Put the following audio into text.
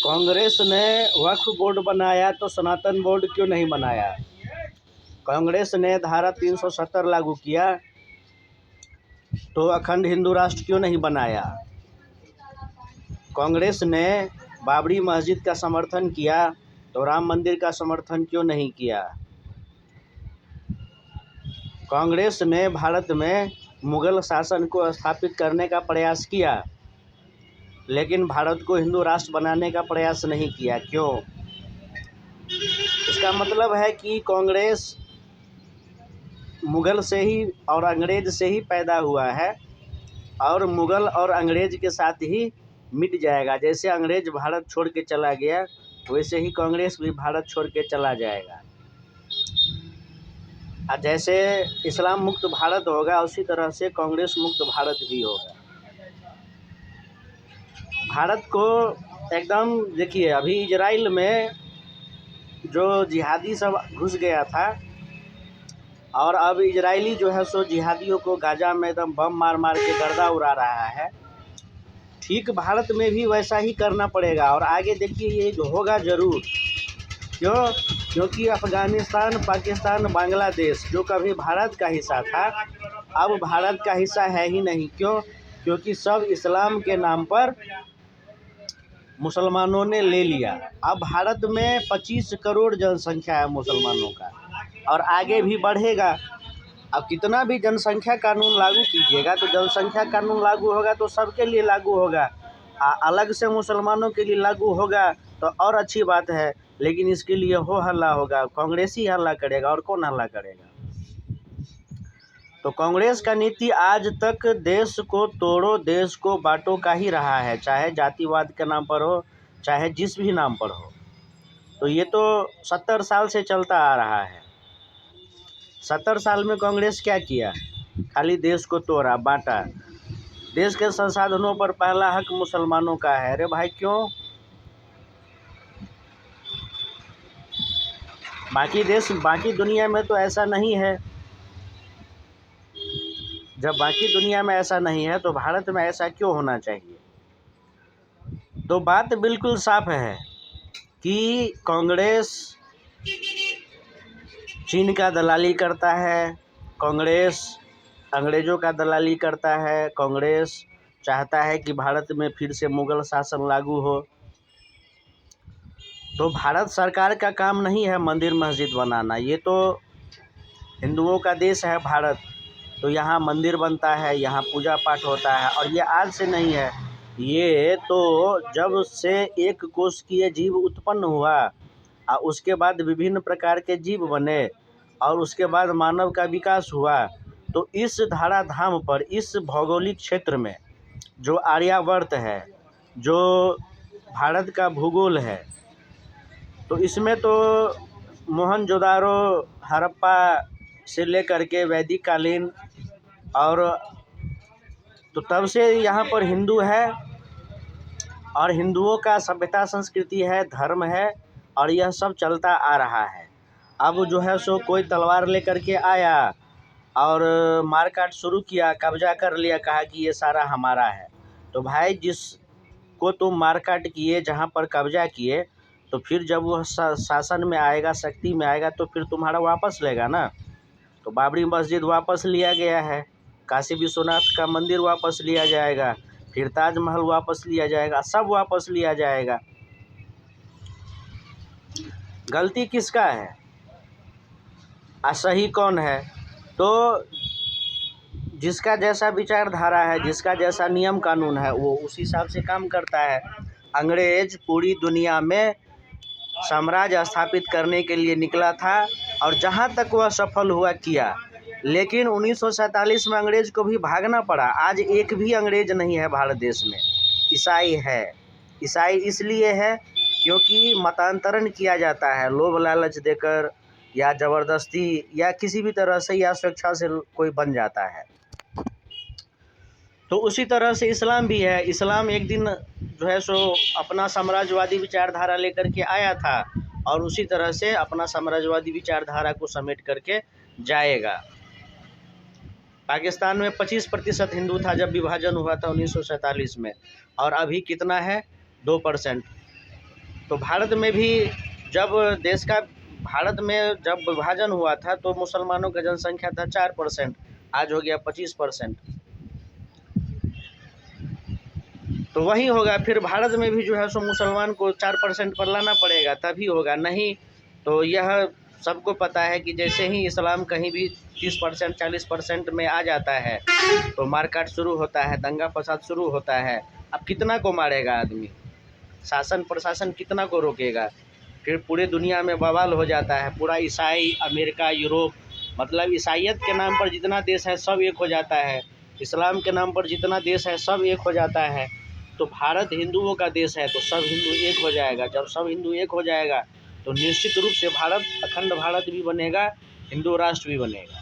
कांग्रेस ने वक्फ बोर्ड बनाया तो सनातन बोर्ड क्यों नहीं बनाया? कांग्रेस ने धारा 370 लागू किया तो अखंड हिंदू राष्ट्र क्यों नहीं बनाया? कांग्रेस ने बाबरी मस्जिद का समर्थन किया तो राम मंदिर का समर्थन क्यों नहीं किया? कांग्रेस ने भारत में मुगल शासन को स्थापित करने का प्रयास किया लेकिन भारत को हिंदू राष्ट्र बनाने का प्रयास नहीं किया, क्यों? इसका मतलब है कि कांग्रेस मुगल से ही और अंग्रेज से ही पैदा हुआ है और मुगल और अंग्रेज के साथ ही मिट जाएगा। जैसे अंग्रेज भारत छोड़ के चला गया वैसे ही कांग्रेस भी भारत छोड़ के चला जाएगा। और जैसे इस्लाम मुक्त भारत होगा उसी तरह से कांग्रेस मुक्त भारत भी होगा। भारत को एकदम देखिए, अभी इजराइल में जो जिहादी सब घुस गया था और अब इजरायली जो है सो जिहादियों को गाजा में एकदम बम मार मार के गर्दा उड़ा रहा है। ठीक भारत में भी वैसा ही करना पड़ेगा और आगे देखिए ये होगा ज़रूर। क्यों? क्योंकि अफ़गानिस्तान, पाकिस्तान, बांग्लादेश जो कभी भारत का हिस्सा था अब भारत का हिस्सा है ही नहीं। क्यों? क्योंकि सब इस्लाम के नाम पर मुसलमानों ने ले लिया। अब भारत में 25 करोड़ जनसंख्या है मुसलमानों का और आगे भी बढ़ेगा। अब कितना भी जनसंख्या कानून लागू कीजिएगा तो जनसंख्या कानून लागू होगा तो सबके लिए लागू होगा। अलग से मुसलमानों के लिए लागू होगा तो और अच्छी बात है, लेकिन इसके लिए हो हल्ला होगा, कांग्रेस ही हल्ला करेगा और कौन हल्ला करेगा? तो कांग्रेस का नीति आज तक देश को तोड़ो देश को बांटो का ही रहा है, चाहे जातिवाद के नाम पर हो चाहे जिस भी नाम पर हो। तो ये तो 70 साल से चलता आ रहा है। 70 साल में कांग्रेस क्या किया? खाली देश को तोड़ा, बांटा। देश के संसाधनों पर पहला हक मुसलमानों का है। अरे भाई क्यों? बाकी दुनिया में तो ऐसा नहीं है। जब बाकी दुनिया में ऐसा नहीं है तो भारत में ऐसा क्यों होना चाहिए? तो बात बिल्कुल साफ है कि कांग्रेस चीन का दलाली करता है, कांग्रेस अंग्रेज़ों का दलाली करता है, कांग्रेस चाहता है कि भारत में फिर से मुगल शासन लागू हो। तो भारत सरकार का काम नहीं है मंदिर मस्जिद बनाना। ये तो हिंदुओं का देश है भारत, तो यहाँ मंदिर बनता है, यहाँ पूजा पाठ होता है। और ये आज से नहीं है, ये तो जब से एक कोशिकीय जीव उत्पन्न हुआ और उसके बाद विभिन्न प्रकार के जीव बने और उसके बाद मानव का विकास हुआ, तो इस धराधाम पर, इस भौगोलिक क्षेत्र में जो आर्यावर्त है, जो भारत का भूगोल है, तो इसमें तो मोहनजोदारो, हड़प्पा से लेकर के वैदिक कालीन और तो तब से यहाँ पर हिंदू है और हिंदुओं का सभ्यता संस्कृति है, धर्म है और यह सब चलता आ रहा है। अब जो है सो कोई तलवार लेकर के आया और मारकाट शुरू किया, कब्जा कर लिया, कहा कि ये सारा हमारा है। तो भाई जिसको तुम मारकाट किए, जहाँ पर कब्जा किए, तो फिर जब वह शासन में आएगा, शक्ति में आएगा तो फिर तुम्हारा वापस लेगा ना। तो बाबरी मस्जिद वापस लिया गया है, काशी विश्वनाथ का मंदिर वापस लिया जाएगा, फिर ताजमहल वापस लिया जाएगा, सब वापस लिया जाएगा। गलती किसका है और सही कौन है? तो जिसका जैसा विचारधारा है, जिसका जैसा नियम कानून है, वो उस हिसाब से काम करता है। अंग्रेज पूरी दुनिया में साम्राज्य स्थापित करने के लिए निकला था और जहाँ तक वह सफल हुआ किया, लेकिन 1947 में अंग्रेज को भी भागना पड़ा। आज एक भी अंग्रेज नहीं है भारत देश में, ईसाई है। ईसाई इसलिए है क्योंकि मतांतरण किया जाता है लोभ लालच देकर या ज़बरदस्ती या किसी भी तरह से, या स्वेच्छा से कोई बन जाता है। तो उसी तरह से इस्लाम भी है। इस्लाम एक दिन जो है सो अपना साम्राज्यवादी विचारधारा लेकर के आया था और उसी तरह से अपना साम्राज्यवादी विचारधारा को समेट करके जाएगा। पाकिस्तान में 25% हिंदू था जब विभाजन हुआ था 1947 में, और अभी कितना है? 2%। तो भारत में भी जब देश का भारत में जब विभाजन हुआ था तो मुसलमानों का जनसंख्या था 4%, आज हो गया 25%। तो वही होगा, फिर भारत में भी जो है सो मुसलमान को 4% पर लाना पड़ेगा तभी होगा, नहीं तो यह सबको पता है कि जैसे ही इस्लाम कहीं भी 30% 40% में आ जाता है तो मारकाट शुरू होता है, दंगा फसाद शुरू होता है। अब कितना को मारेगा आदमी, शासन प्रशासन कितना को रोकेगा, फिर पूरे दुनिया में बवाल हो जाता है। पूरा ईसाई अमेरिका यूरोप, मतलब ईसाइयत के नाम पर जितना देश है सब एक हो जाता है, इस्लाम के नाम पर जितना देश है सब एक हो जाता है। तो भारत हिंदुओं का देश है तो सब हिंदू एक हो जाएगा। जब सब हिंदू एक हो जाएगा तो निश्चित रूप से भारत अखंड भारत भी बनेगा, हिंदू राष्ट्र भी बनेगा।